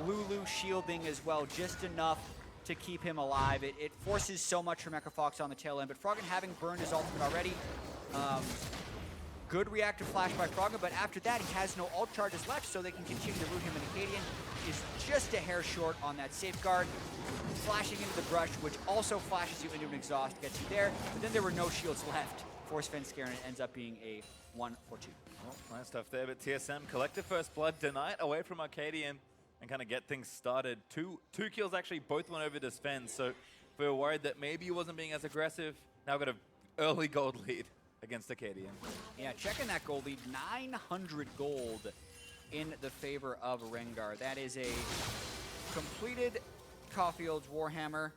Lulu shielding as well, just enough to keep him alive. It forces so much from Echo Fox on the tail end, but Froggen having burned his ultimate already. Good reactive flash by Froggen, but after that he has no ult charges left, so they can continue to root him, and Acadian is just a hair short on that safeguard. Flashing into the brush, which also flashes you into an exhaust, gets you there, but then there were no shields left for Svenskeren, and it ends up being a 1-4-2. Well, nice stuff there, but TSM collect the first blood, deny it away from Arcadian, and kind of get things started. Two kills actually, both went over to Sven, so if we were worried that maybe he wasn't being as aggressive, now got an early gold lead against Acadian. Yeah, checking that gold lead, 900 gold in the favor of Rengar. That is a completed Caulfield's Warhammer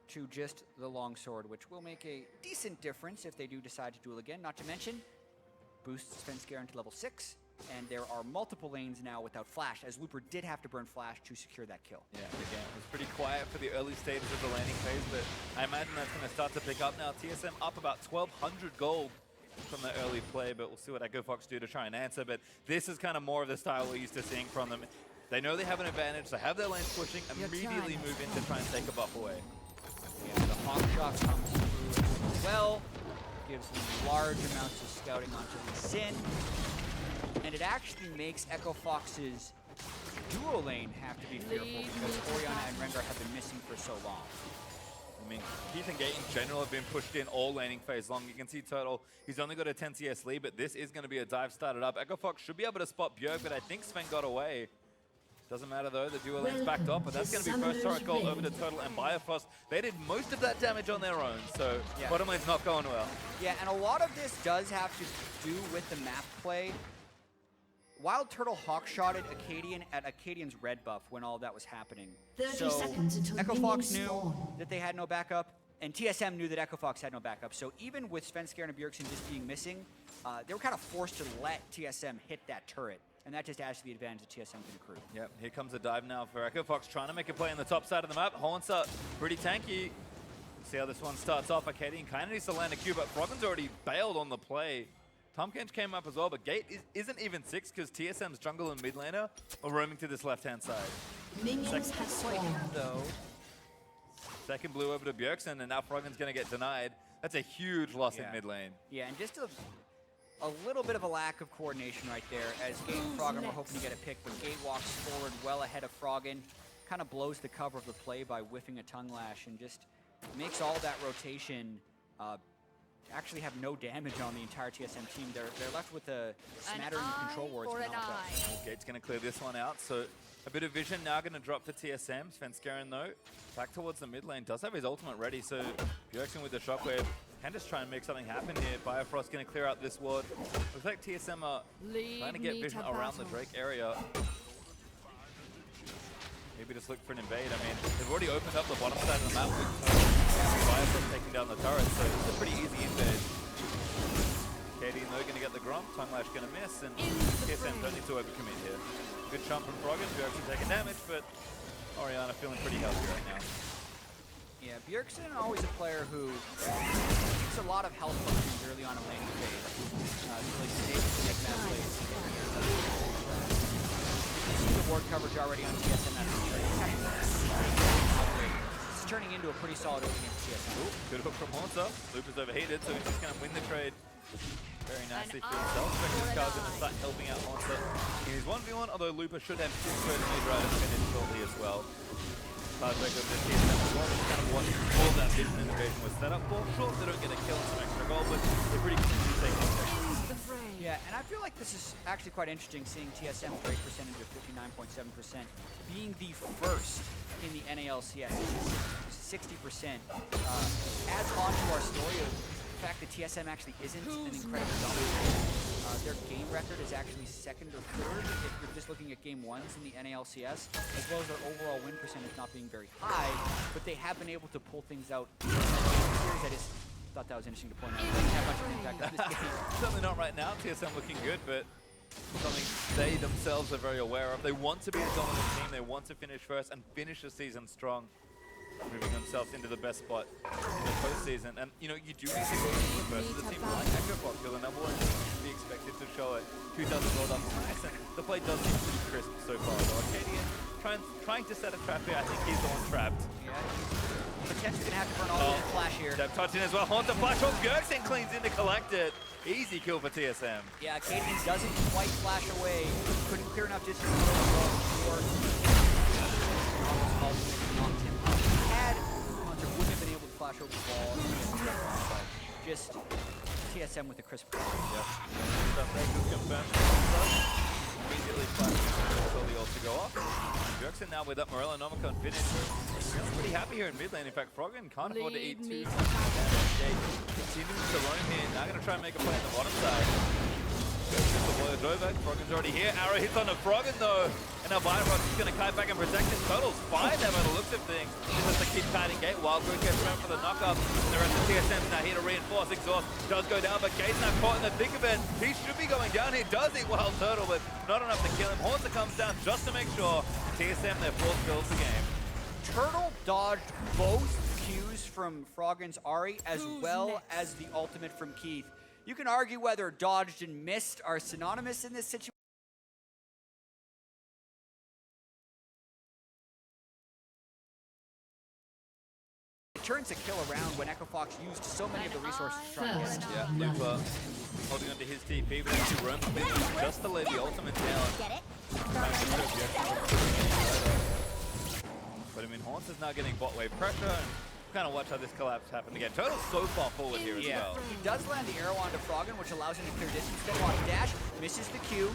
to just the longsword, which will make a decent difference if they do decide to duel again. Not to mention, boosts Svenskeren to level 6, and there are multiple lanes now without flash, as Looper did have to burn flash to secure that kill. Yeah, again, it was pretty quiet for the early stages of the laning phase, but I imagine that's going to start to pick up now. TSM up about 1,200 gold from the early play, but we'll see what Echo Fox do to try and answer. But this is kind of more of the style we're used to seeing from them. They know they have an advantage, they have their lanes pushing, immediately move in to try and take a buff away. Yeah, the Hawk Shot comes through as well, gives them large amounts of scouting onto the Sin, and it actually makes Echo Fox's duo lane have to be fearful because Orianna and Rengar have been missing for so long. I mean, Keith and Gate in general have been pushed in all laning phase long. You can see Turtle, he's only got a 10 CS lead, but this is going to be a dive started up. Echo Fox should be able to spot Bjerg, but I think Sven got away. Doesn't matter though, the duo lane's backed up, but that's going to be first turret goal over to Turtle and Bifrost. They did most of that damage on their own, so bottom lane's not going well. Yeah, and a lot of this does have to do with the map play. Wild Turtle hawk-shotted Acadian at Acadian's red buff when all of that was happening. 30 seconds until Echo Fox knew spawn. that they had no backup, and TSM knew that Echo Fox had no backup. So even with Svenskeren and Bjergsen just being missing, they were kind of forced to let TSM hit that turret. And that just adds to the advantage that TSM can accrue. Yep, here comes a dive now for Echo Fox, trying to make a play on the top side of the map. Haunts are pretty tanky. See how this one starts off. Acadian kind of needs to land a Q, but Froggen's already bailed on the play. Tomkench came up as well, but Gate isn't even 6 because TSM's jungle and mid laner are roaming to this left-hand side. Minions have spawned. Though. Second blue over to Bjergsen, and now Froggen's going to get denied. That's a huge loss in mid lane. Yeah, and just a little bit of a lack of coordination right there, as Gate and Froggen were hoping to get a pick, but Gate walks forward well ahead of Froggen, kind of blows the cover of the play by whiffing a tongue lash, and just makes all that rotation actually have no damage on the entire TSM team. They're left with a smattering of control wards. Gate's going to clear this one out, so a bit of vision now going to drop for TSM. Svenskeren though, back towards the mid lane, does have his ultimate ready, so Bjergsen with the shockwave can just try and make something happen here. Bifrost going to clear out this ward. Looks like TSM are trying to get vision around the Drake area. Maybe just look for an invade. I mean, they've already opened up the bottom side of the map with Bifrost taking down the turret, so it's a pretty easy invade. Katie and they're going to get the Gromp, Tongue Lash going to miss, and TSM don't need to overcommit here. Good chump from Froggen, Bjergsen taking damage, but Orianna feeling pretty healthy right now. Yeah, Bjergsen always a player who takes a lot of health potions early on in laning phase. Really stable to make that play. You see the ward coverage already on TSM. It's turning into a pretty solid opening against TSM. Ooh, good hook from Haunter. Loop is overheated, so he's just going to win the trade very nicely for himself. This guy's going to start helping out Haunter in his 1v1, although Looper should have 2 first mid riders finish shortly as well. Tiebreak of the TSM as well, is kind of what all that vision innovation was set up for. Sure, they don't get a kill and some extra gold, but they're pretty cleanly taking objectives. Yeah, and I feel like this is actually quite interesting, seeing TSM rate percentage of 59.7% being the first in the NALCS, 60%, adds on to our story of the fact that TSM actually isn't an incredible dominant. Their game record is actually second or third if you're just looking at game ones in the NALCS, as well as their overall win percentage not being very high, but they have been able to pull things out. I just thought that was interesting to point out. They didn't have much of an impact on this game. Certainly not right now. TSM looking good, but something they themselves are very aware of. They want to be a dominant team. They want to finish first and finish the season strong. moving themselves into the best spot in the postseason. And, you know, you do need to go versus a team like Echo Fox, who are the number one team to be expected to show it. 2,000 gold up nice, and the play does seem pretty crisp so far. So Arcadian trying to set a trap here. I think he's the one trapped. Yeah, he's potentially going to have to burn all the flash here. Step touching as well. Haunter flash on Bjergsen cleans in to collect it. Easy kill for TSM. Yeah, Kayle doesn't quite flash away. Couldn't clear enough distance for knocked him up. Had Hunter wouldn't have been able to flash over the ball, but just TSM with a crisp. Yep. Stuff there, good confirm. Immediately flashing until the ult to go off. Bjergsen now with up Morello, Nomiko, and finish. Feels pretty happy here in mid lane. In fact, Froggen can't afford to eat too much. Continuing to roam here. Now going to try and make a play on the bottom side. The boiled over. Froggen's already here. Arrow hits on the Froggen though. And now Bifrost is going to kite back and protect his totals. Fine there by the looks of things. Just has to keep kiting gate. Wildwood gets around for the knock-up. And the rest of TSM's now here to reinforce. Exhaust does go down, but Gate's now caught in the thick of it. He should be going down. He does eat Wild Turtle, but not enough to kill him. Haunter comes down just to make sure TSM their fourth kills the game. Turtle dodged both Qs from Froggen's Ari as well as the ultimate from Keith. You can argue whether dodged and missed are synonymous in this situation. It turns a kill around when Echo Fox used so many of the resources to try and get it. Yeah, Lupa holding onto his TP, but actually roams a bit just to lay the ultimate down. But I mean, Haunter's now getting bot wave pressure, and kind of watch how this collapse happen again. Turtle's so far forward here as well. He does land the arrow onto Froggen, which allows him to clear distance. Then on dash, misses the Q.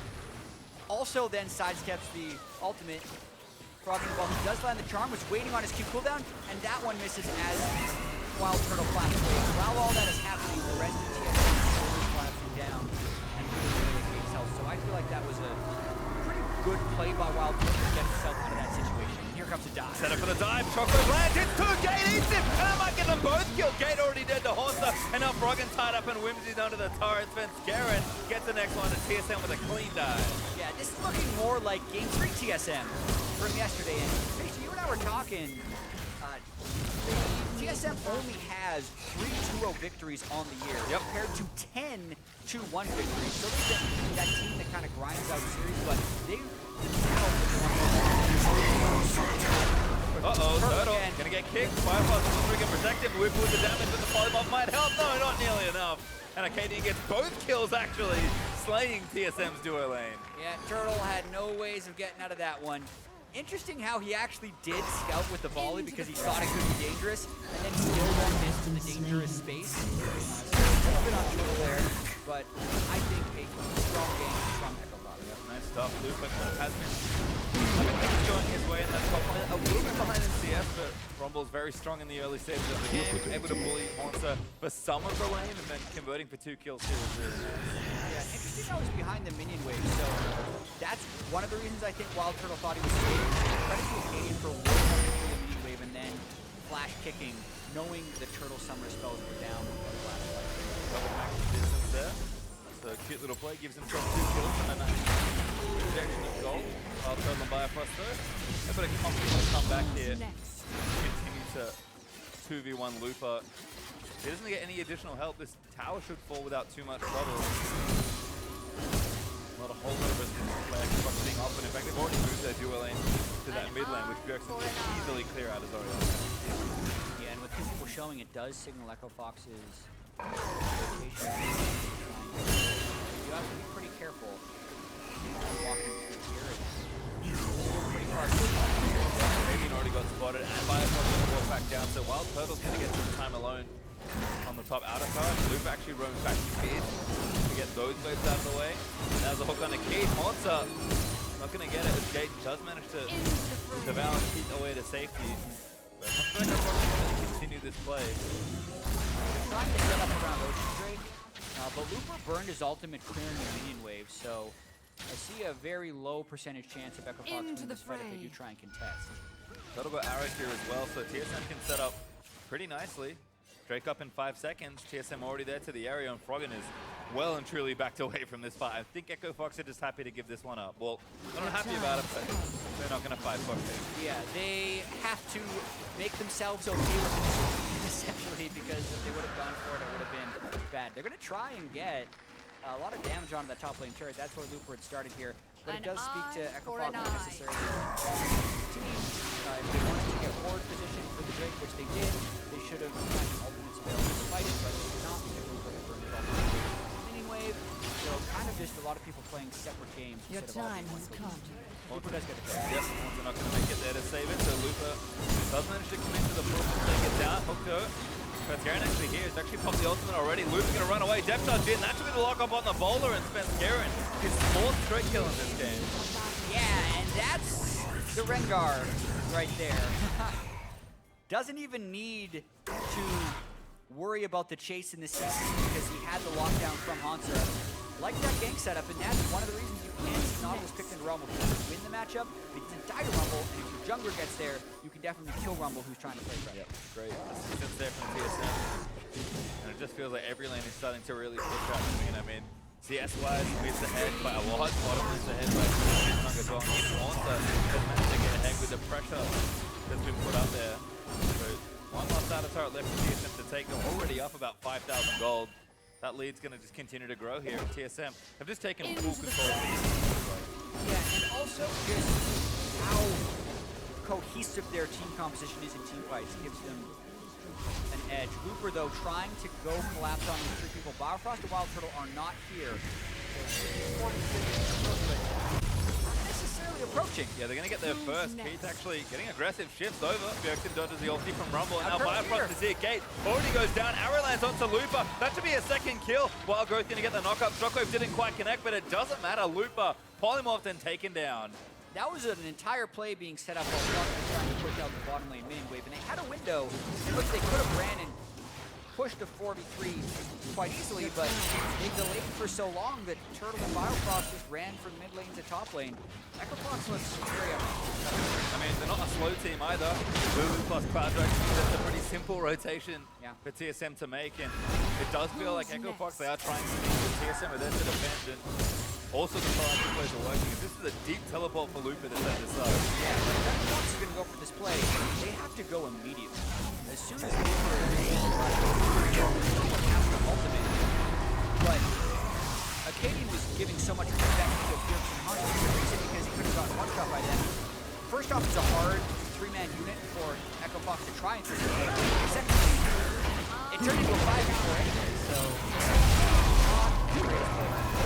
Also then sidesteps the ultimate. Froggen, while he does land the charm, was waiting on his Q cooldown, and that one misses as Wild Turtle flashes away. While all that is happening, the rest of the TSM is collapsing down and really Gate's health. So I feel like that was a pretty good play by Wild Turtle to get himself out of that situation. Here comes a dive. Set up for the dive. Choco lands. It's two. Gate eats it. And I might get them both killed. Gate already dead to Haunter. And now Froggen tied up and Whimsy's onto the turret fence. Garen gets the next one to TSM with a clean dive. Yeah, this is looking more like Game 3 TSM from yesterday. And Tracy, you and I were talking. TSM only has 3 2-0 victories on the year compared to 10 2-1 victories. So they've been that team that kind of grinds out series, but they Turtle gonna get kicked. Firefly's on the freaking protective. Whip with the damage, but the polymorph might help. No, not nearly enough. And Arcadian gets both kills actually, slaying TSM's duo lane. Yeah, Turtle had no ways of getting out of that one. Interesting how he actually did scout with the volley because he thought it could be dangerous, and then still walked into the dangerous space. So a little bit on Turtle there, but I think a strong game from Echo Fox. Nice stuff. Lupa has been going his way in that top lane. A little bit behind in CS, but Rumble's very strong in the early stages of the game, able to bully Haunter for some of the lane, and then converting for 2 kills here is really nice. Yeah, interesting how he's behind the minion wave, so that's one of the reasons I think Wild Turtle thought he was safe. Credit to Acadian for working up into the minion wave and then flash kicking, knowing the Turtle summer spells were down before the last fight. Double max distance there. So a cute little play, gives himself 2 kills and then a rejection of gold. Wild Turtle and Bifrost though. A bit of confidence come back here. Continue to 2v1 Lupa. He doesn't get any additional help. This tower should fall without too much trouble. Not a whole lot of resistance to play Xbox being up, and in fact they've already moved their dual lane to that mid lane, which Bjergsen can easily clear out his Orion. Yeah, and with two people showing, it does signal Echo Fox's location. You have to be pretty careful walking through here. Pretty hard. Maybe already got spotted, and Bifrost going to walk back down, so Wild Turtle's going to get some time alone on the top outer card. Loop actually roams back to mid to get those waves out of the way. Now there's a hook on the key. Haunter not going to get it as Gate does manage to devour and keep away to safety. But I'm not sure how going to continue this play. They're trying to set up around Ocean Drake, but Looper burned his ultimate clearing the minion wave, so I see a very low percentage chance of Echo Fox winning this fight if they do try and contest. That'll go arrow here as well, so TSM can set up pretty nicely. Drake up in 5 seconds. TSM already there to the area, and Froggen is well and truly backed away from this fight. I think Echo Fox are just happy to give this one up. Well, I'm not happy about it, but They're not going to fight for it. Yeah, they have to make themselves okay with it, essentially, because if they would have gone for it, it would have been bad. They're going to try and get a lot of damage onto that top lane turret. That's where Looper had started here. But it does speak to Echo Fox not necessarily team. If they wanted to get forward position for the Drake, which they did, they should have had ultimates available to fight it, but they did not because Looper had burned it all. Minion wave, so kind of just a lot of people playing separate games. Your time has come. Looper does get a kill. Yep, they're not going to make it there to save it, so Lupa does manage to commit to the push and take it down. Hooked but Garen actually here has actually popped the ultimate already. Lupa's going to run away. Depth charge in. That's going to lock up on the bowler, and Spence Garen, his 4th straight kill in this game. Yeah, and that's the Rengar right there. Doesn't even need to worry about the chase in the CC because he had the lockdown from Hansa. Like that gank setup, and that's one of the reasons you can't see Nautilus picked into Rumble. He doesn't win the matchup, but he doesn't die to Rumble, and if your jungler gets there, you can definitely kill Rumble who's trying to play right. Yep, great assistance there from TSM. And it just feels like every lane is starting to really push up. I mean, CS-wise, leads ahead by a lot, bottom leads ahead by Sung as well. And Hansa has managed to get ahead with the pressure that's been put up there. So one last data turret left for TSM to take. They're already up about 5,000 gold. That lead's going to just continue to grow here. TSM have just taken full control of the Yeah, and also just how cohesive their team composition is in team fights gives them an edge. Looper, though, trying to go collapse on these 3 people. Biofrost and Wild Turtle are not here. So not necessarily approaching. Yeah, they're going to get there first. Keith actually getting aggressive, shifts over. Bjergsen dodges the ulti from Rumble, and now Biofrost is here. Gate already goes down. Arrow lands onto Looper. That should be a 2nd kill. Wild Growth going to get the knock-up. Shockwave didn't quite connect, but it doesn't matter. Looper, polymorphed and taken down. That was an entire play being set up while Shock was trying to push out the bottom lane minion wave, and they had a window in which they could have ran and pushed a 4v3 quite easily, but they delayed for so long that Turtle and Biofrost just ran from mid lane to top lane. Echo Fox looks very up. I mean, they're not a slow team either. Lulu plus Clouddrake, that's a pretty simple rotation for TSM to make, and it does feel like Echo Fox, they are trying to beat TSM are there to defend, and also the proactive plays are working. This is a deep teleport for Looper to set this up. Yeah, if Echo Fox is going to go for this play, they have to go immediately. As soon as Looper ultimate, but Acadian was giving so much respect to Bjergsen Hansa because he could have gotten one shot by them. First off, it's a hard 3-man unit for Echo Fox to try and figure it out. Secondly, it turned into a 5v4 anyway, so not the greatest play.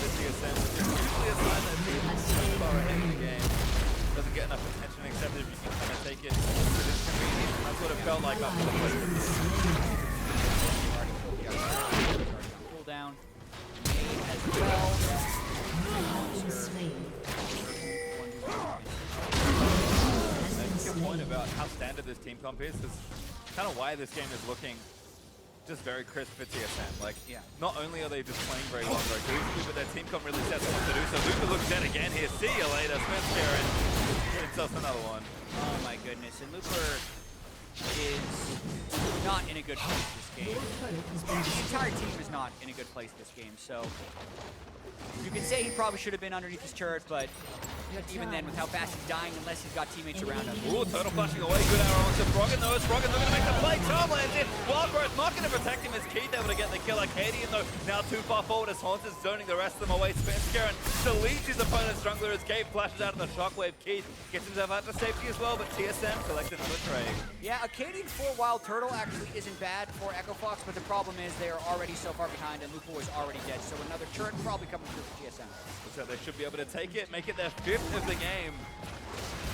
Usually a sign that team far ahead in the game doesn't get enough attention, except if you can kind of take it to this convenience. That's what it felt like after the play. Pull down. As well. That's a good point about how standard this team comp is. It's kind of why this game is looking just very crisp for TSM. Like, not only are they just playing very well, very cohesively, but their team comp really sets them up to do so. Looper looks dead again here. See you later. Spence Garen get himself another one. Oh my goodness. And Looper is not in a good place this game. The entire team is not in a good place this game, so you can say he probably should have been underneath his turret, but even then, with how fast he's dying, unless he's got teammates around him. Ooh, Turtle flashing away. Good arrow onto Froggen, though. Froggen looking to make the play. Charm lands in. Wild Growth not going to protect him as Keith able to get the kill. Acadian, though, now too far forward as Haunter's zoning the rest of them away. Spence Garen deletes his opponent's jungler as Gabe flashes out of the Shockwave. Keith gets himself out to safety as well, but TSM collects another trade. Yeah, Acadian for Wild Turtle actually isn't bad for Echo Fox, but the problem is they are already so far behind and Lupo is already dead, so another turret probably coming through for TSM. So they should be able to take it, make it their 5th of the game.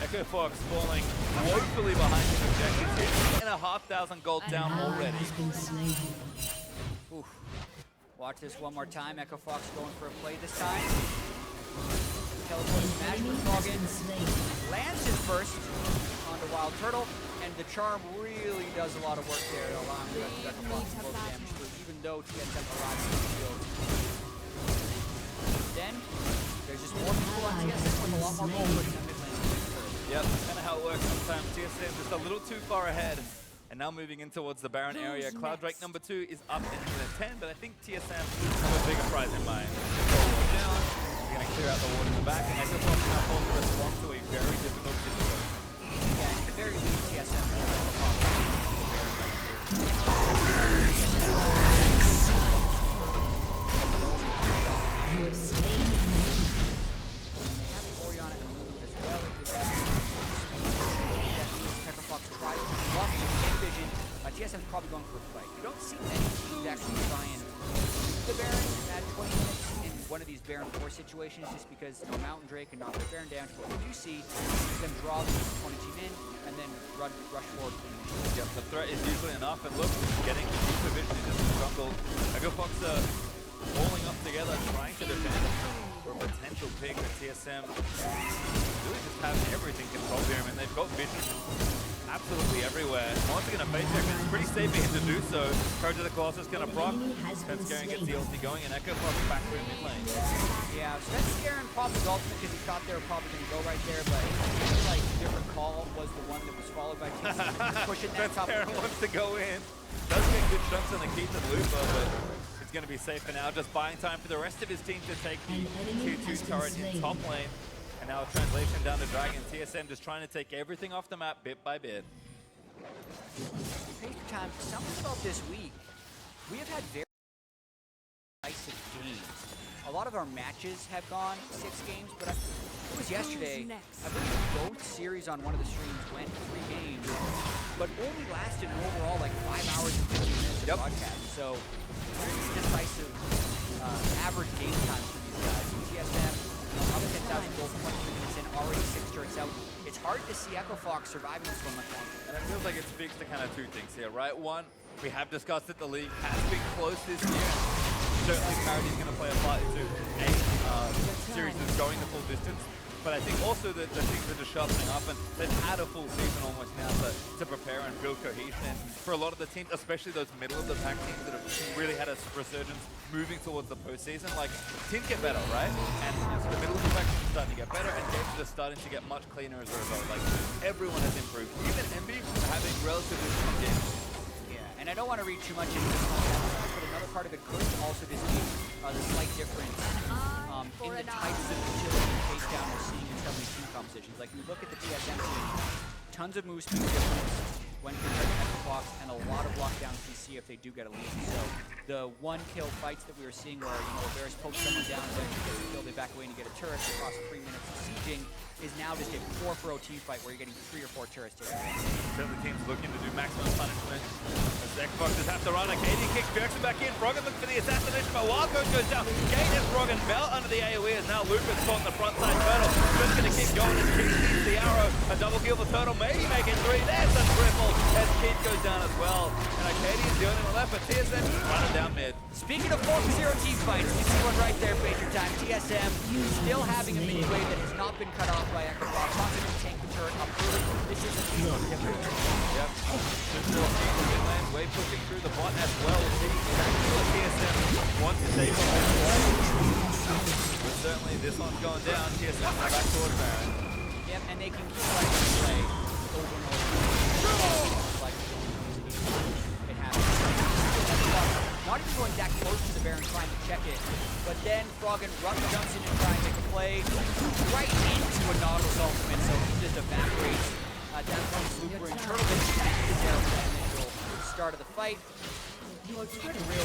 Echo Fox falling woefully behind his objectives here. 8,500 gold down already. Oof. Watch this one more time. Echo Fox going for a play this time. Teleport smash with Froggen. Lands his burst onto Wild Turtle, and the charm really does a lot of work there, allowing the rest of Echo Fox to blow damage through, even though TSM arrives in the field. Then, there's just more people on TSM with a lot more gold pushing on mid lane. Yep, that's kind of how it works sometimes. TSM just a little too far ahead. And now moving in towards the Baron area. Clouddrake number 2 is up in minute 10, but I think TSM have a bigger prize in mind. Down. going to clear out the ward in the back, and Echo Fox now forced to respond to a very difficult situation. Yeah, at the very least, TSM will have a problem. You have slain the enemy. They have Orion and Lulu as well. Pepper Fox tries to bluff the vision. TSM's probably going for a fight. You don't see many teams actually try and use the Baron at 20 minutes in one of these Baron 4 situations just because Mountain Drake can knock the Baron down. What we do see is them draw the 20 team in and then rush forward. Yep, the threat is usually enough, and look, getting the deeper vision into the jungle. Echo Fox are falling up together, trying to defend for a potential pick, but TSM really just have everything controlled here. I mean, they've got vision absolutely everywhere. Once they're going to face check, it's pretty safe for him to do so. Courage of the Colossus going to proc. Svenskeren gets the ulti going, and Echo Fox back through mid lane. Yeah, Svenskeren popped his ultimate because he thought they were probably going to go right there, but I feel like a different call was the one that was followed by TSM. Pushing that top. Svenskeren wants to go in. Does get good chunks on the Keith and Lupa, but it's going to be safe for now. Just buying time for the rest of his team to take the tier 2 turret in top lane. And now a translation down to Dragon. TSM just trying to take everything off the map bit by bit. Paper time. Something about this week. We have had very decisive games. A lot of our matches have gone 6 games, but it was yesterday. I believe both series on one of the streams went 3 games, but only lasted an overall like 5 hours and 15 minutes of broadcast. So very decisive average game time for these guys. TSM. Other 10,000 gold, 23 minutes in, already 6 turrets out. It's hard to see Echo Fox surviving this one much longer. And it feels like it speaks to kind of 2 things here, right? One, we have discussed that the league has been close this year. Certainly parity is going to play a part into a series that's going the full distance. But I think also that the things are just sharpening up, and they've had a full season almost now to prepare and build cohesion. And for a lot of the teams, especially those middle of the pack teams that have really had a resurgence moving towards the postseason, like teams get better, right? And the middle of the pack teams are starting to get better, and games are starting to get much cleaner as a result. Like everyone has improved. Even Envy are having relatively strong games. Yeah, and I don't want to read too much into this one, but another part of it could also just be the slight difference in the types of utility and takedown we're seeing in some of these team compositions. Like, you look at the TSM team, tons of move speed difference when compared to Echo Fox, and a lot of lockdown CC if they do get a lead. So the 1-kill fights that we were seeing where, Varus pokes someone down, eventually gets a kill, they back away and get a turret across 3 minutes of sieging, is now just a 4-for-0 team fight where you're getting 3 or 4 turrets to Certainly teams looking to do maximum punishment. As Xbox just have to run. Kayle kicks Bjergsen back in. Froggen looks for the assassination, but Wildcard goes down. Gate and Froggen fell under the AoE as now Lucas caught in the front side. Turtle just going to keep going as Keith sees the arrow. A double kill for Turtle, maybe making 3. There's a triple as Keith goes down as well. And Kayle is the only one left, but TSM just running down mid. Speaking of 4-0 team fights, we see one right there, Pager Time. TSM still having a mini wave that has not been cut off by Echo Fox. Not going to tank the turret up early. This is a different. Yep. Just more teams in midlane. Wave pushing through the bot as well. We'll see exactly what TSM wants to take on this one. But certainly this one's going down. TSM back towards Baron. Yep, and they can keep like this play over and over. Like it happens. Not even going that close to the Baron trying to check it, but then Froggen jumps in and trying to make a play right into a Nautilus ultimate, so he just evaporates. Down from Super and Turtle gets his arrow for that initial start of the fight. Your turret Real.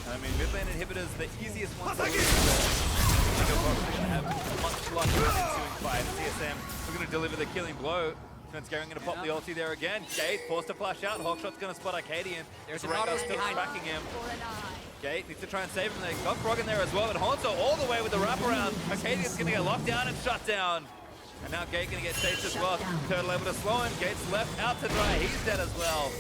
I mean, mid-lane inhibitors, the easiest ones to use. Echo Fox are going to have much luck in the ensuing fight. TSM are going to deliver the killing blow. Svenskeren going to pop the ulti there again. Gate forced to flash out. Hawkshot's going to spot Arcadian. There's a Rengar Nautilus still behind tracking him. Gate needs to try and save him. They got Froggen there as well, but Honzo all the way with the wraparound. Arcadian's going to get locked down and shut down. And now Gate going to get chased as well. Turtle able to slow him. Gate's left out to dry. He's dead as well.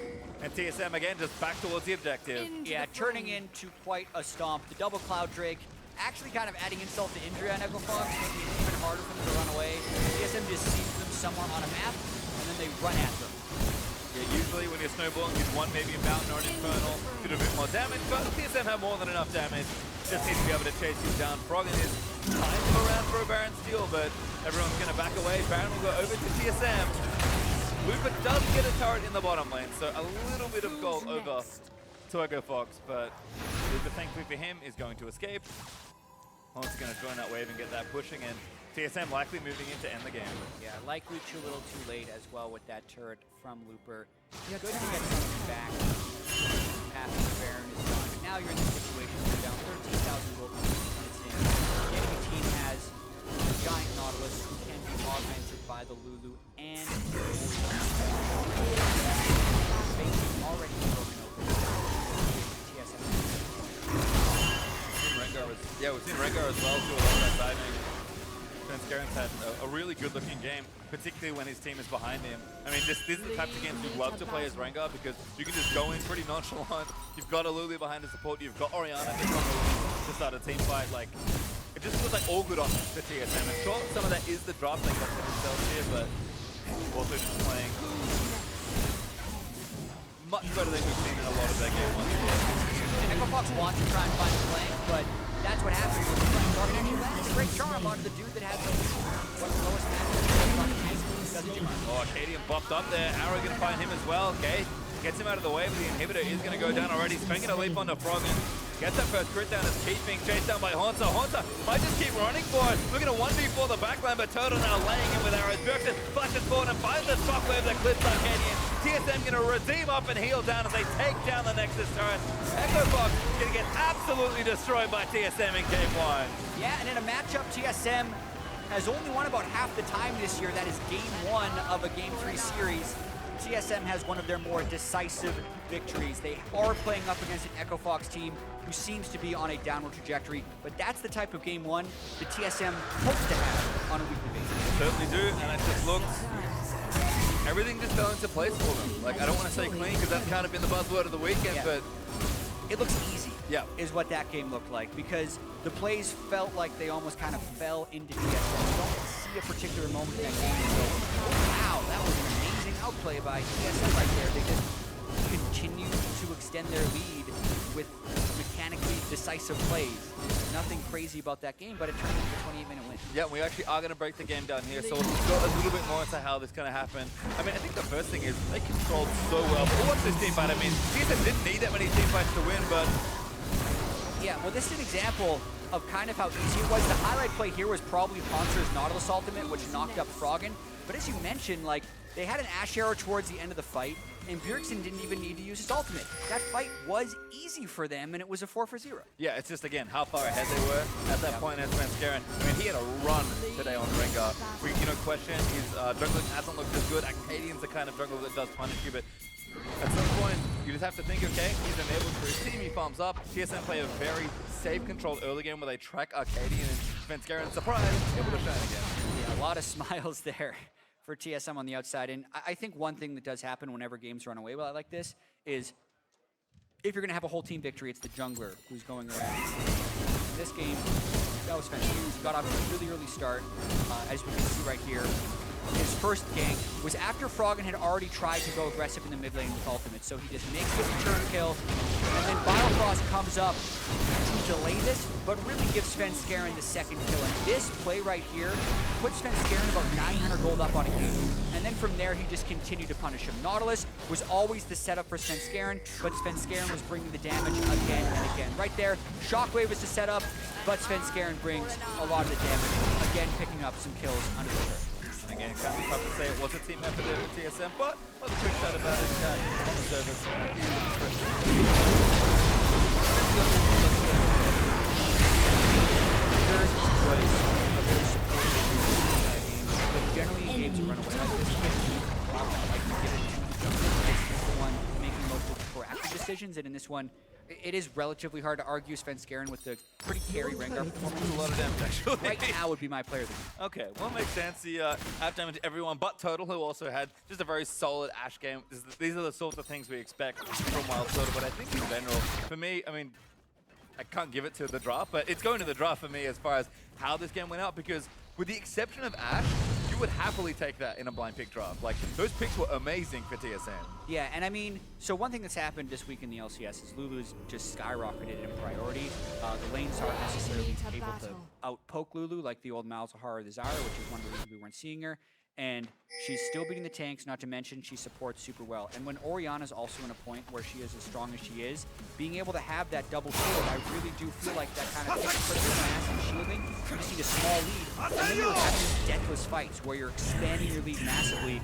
And TSM again just back towards the objective. Yeah, turning into quite a stomp. The double Cloud Drake actually kind of adding insult to injury on Echo Fox, making it even harder for them to run away. TSM just sees them somewhere on a map, and then they run at them. Yeah, usually Usually when you're snowballing, you'd want maybe a Mountain or an Infernal to do a bit more damage, but TSM have more than enough damage. Just need to be able to chase you down. Froggen is kind of around for a Baron steal, but everyone's going to back away. Baron will go over to TSM. Looper does get a turret in the bottom lane, so a little bit of gold over to Echo Fox, but Looper, thankfully for him, is going to escape. Horn's going to join that wave and get that pushing, and TSM likely moving in to end the game. Yeah, likely a little too late as well with that turret from Looper. Good to get something back after the Baron is gone. But now you're in this situation where you're down 13,000 gold minutes in. The enemy team has a giant Nautilus who can be augmented by the Lulu and already broken open. TSM. We've seen Rengar as well do a lot of that diving. Svenskaren's had a really good-looking game, particularly when his team is behind him. I mean, this is the type of games you love to play as Rengar because you can just go in pretty nonchalant. You've got a Lulu behind the support. You've got Orianna to start a team fight. Like, it just feels like all good offense for TSM. And sure, some of that is the drop they got for themselves here, but also just playing much better than we've seen in a lot of their game ones. Echo Fox wants to try and find the flank, but that's what happens when you're playing Froggen. Actually lands a great charm onto the dude that has one of the lowest matches. Oh, Cadian buffed up there. Arrow going to find him as well. Okay, gets him out of the way, but the inhibitor is going to go down already. Sven going to leap onto Froggen. Gets that first crit down as Keith being chased down by Haunter. Haunter might just keep running for it. Looking at 1v4 the backline, but Turtle now laying in with arrows. Bjergsen flashes forward and finds the shockwave that clips Arcadian. TSM going to redeem up and heal down as they take down the Nexus turret. Echo Fox going to get absolutely destroyed by TSM in game 1. Yeah, and in a matchup, TSM has only won about half the time this year. That is game 1 of a game 3 series. TSM has one of their more decisive victories. They are playing up against an Echo Fox team who seems to be on a downward trajectory, but that's the type of game 1 that TSM hopes to have on a weekly basis. Certainly do, and it just looks... everything just fell into place for them. Like, I don't want to say clean because that's kind of been the buzzword of the weekend, but... it looks easy, yeah, is what that game looked like, because the plays felt like they almost kind of fell into TSM. You don't see a particular moment in that game and go, oh, wow, that was an amazing outplay by TSM right there. They just continue to extend their lead with mechanically decisive plays. There's nothing crazy about that game, but it turned into a 28-minute win. Yeah, we actually are going to break the game down here, so we'll go a little bit more into how this is going to happen. I mean, I think the first thing is they controlled so well. But what's this team fight? I mean, TSM didn't need that many team fights to win, but... yeah, well, this is an example of kind of how easy it was. The highlight play here was probably Haunter's Nautilus ultimate, which knocked up Froggen. But as you mentioned, like, they had an Ash Arrow towards the end of the fight, and Bjergsen didn't even need to use his ultimate. That fight was easy for them, and it was a 4-for-0. Yeah, it's just, again, how far ahead they were at that point as Svenskeren. I mean, he had a run today on Rengar. We, question, his jungling hasn't looked as good. Arcadian's the kind of jungler that does punish you, but at some point, you just have to think, okay, he's enabled for his team, he farms up. TSM play a very safe, controlled early game where they track Arcadian, and Svenskeren, surprise, able to shine again. Yeah, a lot of smiles there for TSM on the outside. And I think one thing that does happen whenever games run away like this is if you're going to have a whole team victory, it's the jungler who's going around. In this game, that was fantastic. Got off to a really early start, as we can see right here. His first gank was after Froggen had already tried to go aggressive in the mid lane with ultimate, so he just makes the return kill, and then Biofrost comes up to delay this, but really gives Svenskeren the second kill. And this play right here puts Svenskeren about 900 gold up on a game. And then from there, he just continued to punish him. Nautilus was always the setup for Svenskeren, but Svenskeren was bringing the damage again and again. Right there, Shockwave is the setup, but Svenskeren brings a lot of the damage, again picking up some kills under the turret. Again, kind of tough to say it was a team effort there with TSM, but what's a quick chat about it on the service. But generally in games that run away like this, I like to give it to the jungler. It's the one making most of the proactive decisions, and in this one, it is relatively hard to argue Svenskeren with the pretty carry Rengar performance. A lot of damage, actually. Right now would be my player of the game. Okay, well, makes sense. The half damage to everyone but Total, who also had just a very solid Ashe game. These are the sorts of things we expect from Wild Total, but I think in general, for me, I mean, I can't give it to the draft, but it's going to the draft for me as far as how this game went out, because with the exception of Ashe, you would happily take that in a blind pick draft. Like, those picks were amazing for TSM. Yeah, and I mean, so one thing that's happened this week in the LCS is Lulu's just skyrocketed in priority. The lanes aren't necessarily able to out-poke Lulu like the old Malzahar or the Zyra, which is one of the reasons we weren't seeing her. And she's still beating the tanks, not to mention she supports super well. And when Orianna's also in a point where she is as strong as she is, being able to have that double shield, I really do feel like that kind of takes critical mass and shielding. You just need a small lead, and then you're having these deathless fights where you're expanding your lead massively.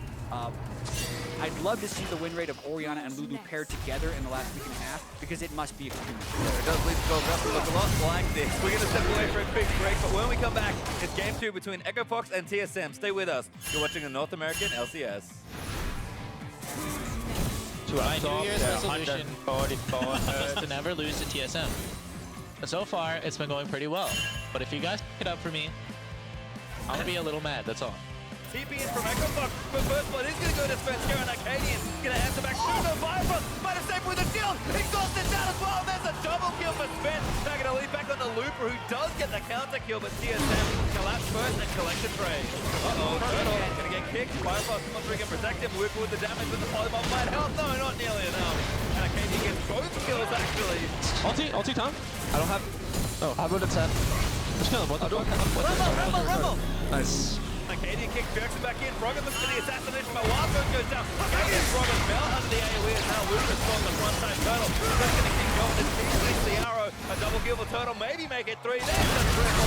I'd love to see the win rate of Orianna and Lulu paired together in the last week and a half, because it must be extremely good. It does lead to gold rush. Look a lot like this. We're going to step away for a quick break, but when we come back, it's game 2 between Echo Fox and TSM. Stay with us. You're watching the North American LCS. My New Year's resolution is to never lose to TSM. But so far, it's been going pretty well. But if you guys pick it up for me, I'm gonna be a little mad, that's all. TP in from Echo Fox, but first blood is going to go to Spencer, and Arcadian going to answer back. Shoot, Viper might have saved with a shield. Exhausted down as well. There's a double kill for Spence. Now going to lead back on the Looper, who does get the counter kill, but TSM collapse first and collect the trade. Turtle going to get kicked. Viper monitoring and protect him. Looper with the damage with the polybomb might help. No, not nearly enough. And Arcadian gets both kills actually. Ulti time. I don't have. Oh, how about a 10? Just kill him. What the fuck? Rumble! Nice. Arcadian kicks Jerkson back in. Frogger looks for the assassination, but Wildbird goes down. Arcadian Frogger fell under the AoE, and now Luca's on the front side. Turtle that's going to keep going. It's Beast the arrow. A double kill for Turtle. Maybe make it 3. There's the triple.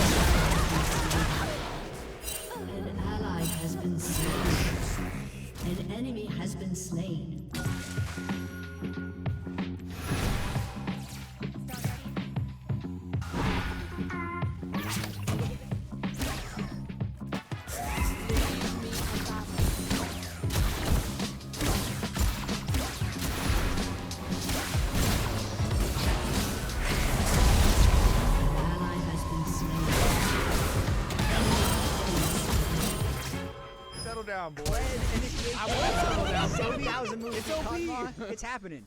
An ally has been slain. An enemy has been slain. Down, boy. It's OP. It's happening.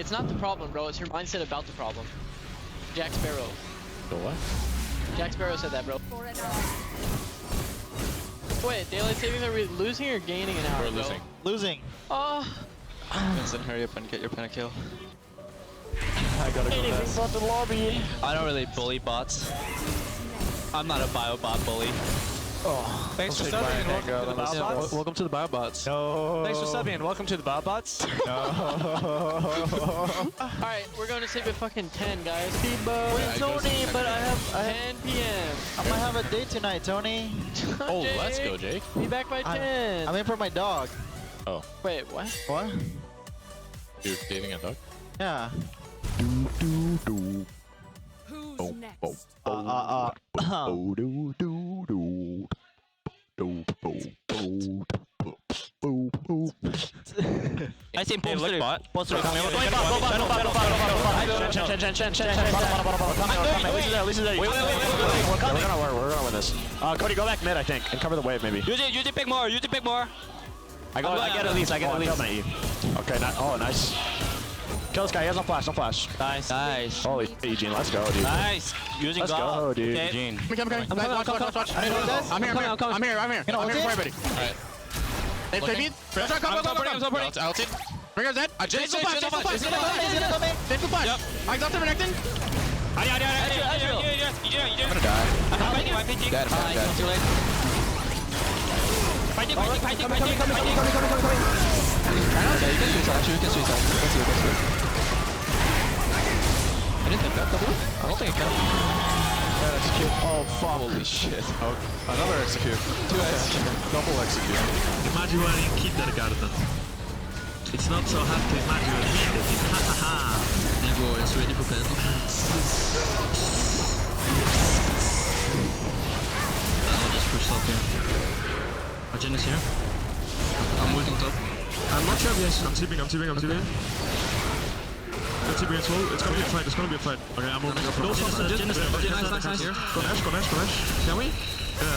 It's not the problem, bro. It's your mindset about the problem. Jack Sparrow. The what? Jack Sparrow said that, bro. Wait, daylight savings, are we losing or gaining an hour? We're losing. Losing. Oh. Vincent, hurry up and get your penta kill. I gotta go fast. But the lobby. I don't really bully bots. I'm not a bio bot bully. Oh, thanks for subbing and welcome to the BioBots. Welcome to the BioBots. No. Thanks for subbing and welcome to the BioBots. Alright, we're going to sleep at fucking 10, guys. Wait, Tony, but I have 10 p.m. I might have a date tonight, Tony. Oh, let's go, Jake. Be back by 10. I'm in for my dog. Oh, Wait, what? What? you're dating a dog? Yeah. Who's next? I see Hey, look bot. Poster. We're gonna win this. Cody, go back mid, I think, and cover the wave, maybe. Use it, pick more. I get at least. Okay, oh, nice. Kill this guy. He has no flash. Nice. Holy shit, Eugene, let's go, dude. Nice. Using Let's go, dude. Okay. Eugene. I'm coming. I'm here before everybody. Alright. Hey, baby. I'm supporting. Ulted. Bring us in. Jason, Yep. I got them connecting. I'm gonna die. Dead. Fighting. Coming. Okay, you can suicide. I didn't think that double. I don't think I can. Execute. Oh, fuck. Holy shit. Oh, another execute. Two execute. Double execute. Imagine when you keep that garden. It's not so hard to imagine when you keep it. Hahaha. Nego is ready for battle. I'll just push top here. Ajin is here. I'm ulting top. I'm not sure, yes. I'm tipping. Let's tipping as well. It's gonna be a fight. Okay, I'm moving up. Nice. Go Nash. Can we?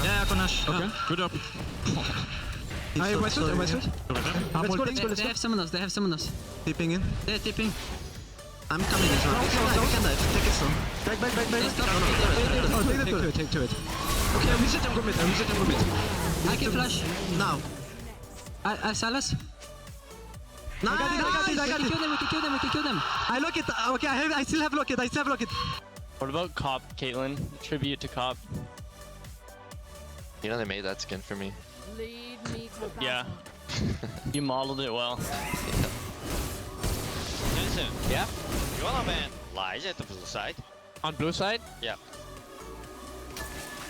Yeah, go Nash. Okay. Good up. I west it. Let's go. They have summoned us. Tipping in. They're tipping. I'm coming as well. We can dive. Take it slow. Back. Take to it. Okay, we set them go mid. I can flash. Now. I Salas. No, I got it. We can kill them. I lock it. Okay, I still have lock it. What about Cop, Caitlyn? Tribute to Cop. You know they made that skin for me. Lead me to battle. Yeah. You modeled it well. Listen, Yeah? you wanna ban Lies at the blue side? On blue side? Yeah.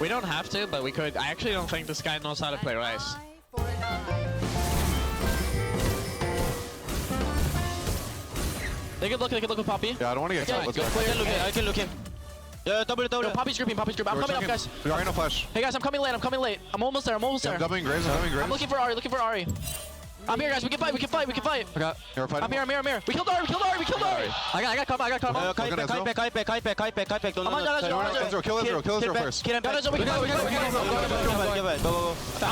We don't have to, but we could. I actually don't think this guy knows how to play Rice. Eye for an eye. They could look with Poppy. Yeah, I don't want to get caught. Let's go. I can look in. W. Yo, Poppy's gripping. I'm coming up, guys. We got no flash. Hey guys, I'm coming late. I'm almost there. Yeah, I'm doubling Graves. I'm looking for Ari. I'm here, guys. We can fight. Okay. You're fighting. I'm here. We killed Ari. I got cover. Kite back. Kill Ezreal first. Go. I'm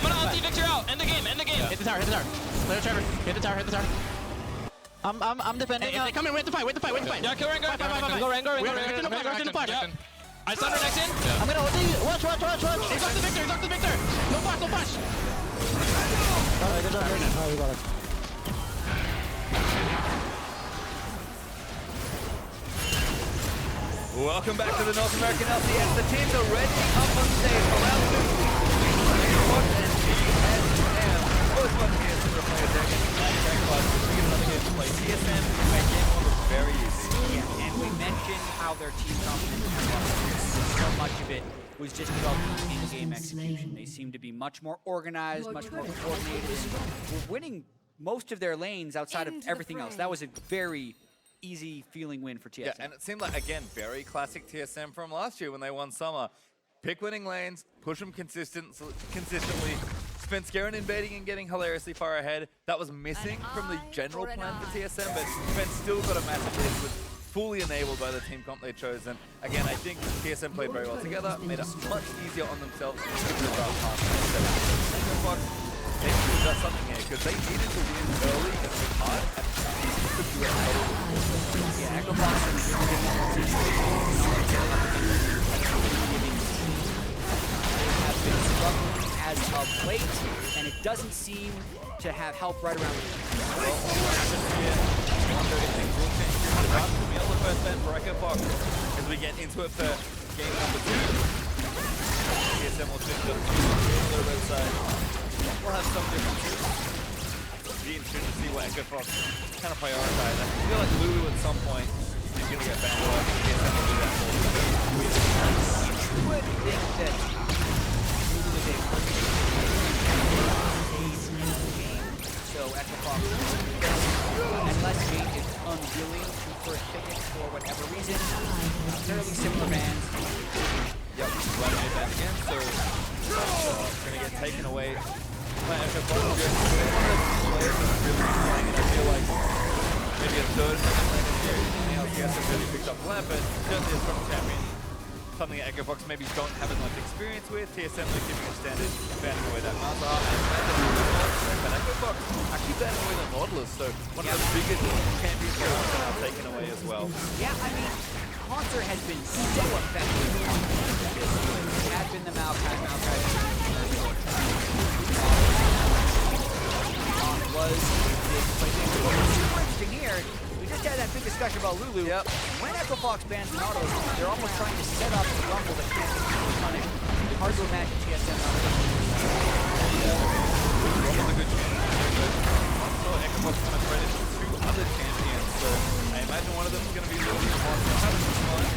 gonna ulti Victor out. End the game. Hit the tower. Let Trevor. Hit the tower. I'm defending. Hey, come in. We have to fight. Yeah, kill Rengar. Go Rengar. We're in the fight. Yeah. I stunned her next in. I'm gonna ulti. Watch. He's off the Victor. No flash. Alright, good job. Oh, you got it. Welcome back to the North American LCS. The teams are ready up on stage for round 2. Both players to play a deck. Another game to play. TSM, again, one was very easy. Yeah, and we mentioned how their team complement so much of it was just about the in-game execution. They seem to be much more organized, much more coordinated, and were winning most of their lanes outside of everything else. That was a very easy feeling win for TSM. Yeah, and it seemed like, again, very classic TSM from last year when they won Summer. Pick winning lanes, push them consistently, spend Scarin invading and getting hilariously far ahead. That was missing from the general plan for TSM, but Ben still got a massive lead, was fully enabled by the team comp they chose. And again, I think TSM played very well together, made it much easier on themselves to give the draft pass. They should have done something here because they needed to win early and win hard. could do it totally. Yeah, Echo Fox is really difficult have been struggling as of late, and it doesn't seem to have helped right around here. Well, what happens here? I wonder if things will change here. The draft will be on the first band for Echo Fox as we get into it for game number 2. TSM will switch to the red side. We'll have some differences. Be interesting to see what Echo Fox kind of prioritize. I feel like Lulu at some point is going to get banned off. TSM will do that for us. You would think that Lulu is a so Echo Fox, unless Gate is unwilling to first pick it for whatever reason, fairly similar bans. Yep, running it back again, so going to get taken away by Echo Fox. One of the players that's really playing, and I feel like maybe a third here. Anything else he hasn't really picked up Lamp, but certainly a strong champion. Something that Echo Fox maybe don't have as much experience with. TSM are keeping it standard, banning away that Mazar, and Echo Fox actually banning away the Nautilus, so one of the biggest champions are now taken away as well. Yeah, I mean, Haunter has been so effective on this. It had been the Maokai was this plaything. What's super interesting here, we just had that big discussion about Lulu. Yep. When Echo Fox bans the Nautilus, they're almost trying to set up a rumble that can't be punished. Hard to imagine TSM not Rumble's a good champion. Also, Echo Fox kind of credit two other champions, so I imagine one of them is going to be Lulu and one of them is fun.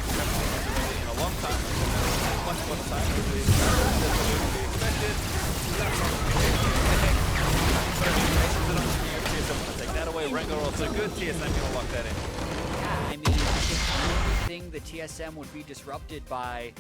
We haven't seen them really in a long time. Much more time as we expected. TSM want to take that away. Rengar also good. TSM going to lock that in. Yeah, I mean, I think the only thing that TSM would be disrupted by